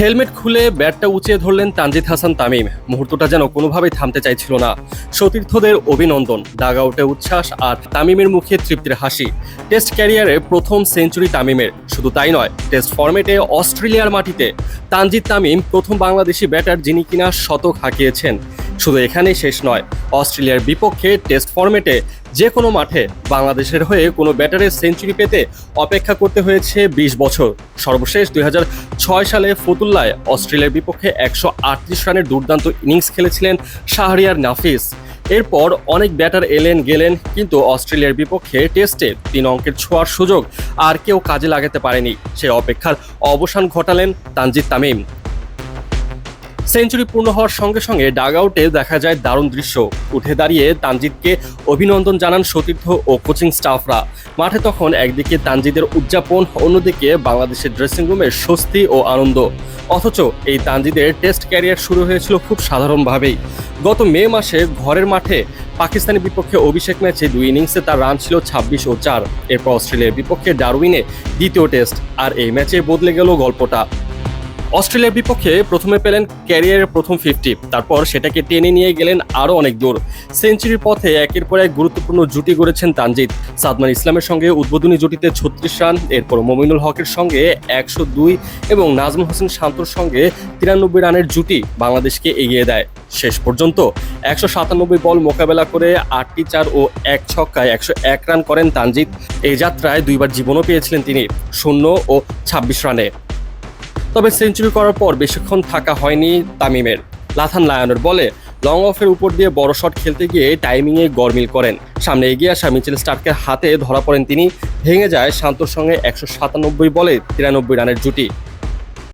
Helmet খুলে ব্যাটটা উঁচিয়ে ধরলেন তানজিদ হাসান তামিম। মুহূর্তটা যেন কোনোভাবেই থামতে চাইছিল না। সতীর্থদের অভিনন্দন, ডাগআউটে উচ্ছ্বাস আর তামিমের মুখে তৃপ্তির হাসি। টেস্ট ক্যারিয়ারে প্রথম সেঞ্চুরি তামিমের। শুধু তাই নয়, টেস্ট ফরম্যাটে অস্ট্রেলিয়ার মাটিতে তানজিদ তামিম প্রথম বাংলাদেশি ব্যাটার যিনি কিনা শতক হাঁকিয়েছেন। শুধু এখানেই শেষ নয়, অস্ট্রেলিয়ার বিপক্ষে টেস্ট ফরম্যাটে যে কোনো মাঠে বাংলাদেশের হয়ে কোনো ব্যাটারের সেঞ্চুরি পেতে অপেক্ষা করতে হয়েছে ২০ বছর। সর্বশেষ ২০০৬ সালে ফতুল্লায় অস্ট্রেলিয়ার বিপক্ষে ১৩৮ রানের দুর্দান্ত ইনিংস খেলেছিলেন শাহরিয়ার নাফিস। এরপর অনেক ব্যাটার এলেন গেলেন, কিন্তু অস্ট্রেলিয়ার বিপক্ষে টেস্টে ৩ অঙ্কের ছোঁয়ার সুযোগ আর কেউ কাজে লাগাতে পারেনি। সে অপেক্ষার অবসান ঘটালেন তানজিদ তামিম। সেঞ্চুরি পূর্ণ হওয়ার সঙ্গে সঙ্গে ডাগআউটে দেখা যায় দারুণ দৃশ্য। উঠে দাঁড়িয়ে তানজিদকে অভিনন্দন জানান সতীর্থ ও কোচিং স্টাফরা। মাঠে তখন একদিকে তানজিদের উদযাপন, অন্যদিকে বাংলাদেশের ড্রেসিং রুমের স্বস্তি ও আনন্দ। অথচ এই তানজিদের টেস্ট ক্যারিয়ার শুরু হয়েছিল খুব সাধারণভাবেই। গত মে মাসে ঘরের মাঠে পাকিস্তানের বিপক্ষে অভিষেক ম্যাচে ২ ইনিংসে তার রান ছিল ২৬ ও ৪। এরপর অস্ট্রেলিয়ার বিপক্ষে ডারউইনে দ্বিতীয় টেস্ট, আর এই ম্যাচে বদলে গেল গল্পটা। অস্ট্রেলিয়ার বিপক্ষে প্রথমে পেলেন ক্যারিয়ারের প্রথম 50, তারপর সেটাকে টেনে নিয়ে গেলেন আরও অনেক দূর। সেঞ্চুরির পথে একের পর এক গুরুত্বপূর্ণ জুটি গড়েছেন তানজিদ। সাদমান ইসলামের সঙ্গে উদ্বোধনী জুটিতে ৩৬ রান, এরপর মমিনুল হকের সঙ্গে ১০২ এবং নাজমুল হোসেন শান্তর সঙ্গে ৯৩ রানের জুটি বাংলাদেশকে এগিয়ে দেয়। শেষ পর্যন্ত ১৯৭ বল মোকাবেলা করে ৮টি ৪ ও ১ ছক্কায় ১০১ রান করেন তানজিদ। এই যাত্রায় দুইবার জীবনও পেয়েছিলেন তিনি, ০ ও ২৬ রানে। তবে সেঞ্চুরি করার পর বেশিক্ষণ থাকা হয়নি তামিমের। লাথান লায়নের বলে লং অফের উপর দিয়ে বড় শট খেলতে গিয়ে টাইমিংয়ে গরমিল করেন। সামনে এগিয়ে আসা মিচেল স্টার্কের হাতে ধরা পড়েন তিনি। ভেঙে যায় শান্তর সঙ্গে ১৯৭ বলে ৯৩ রানের জুটি।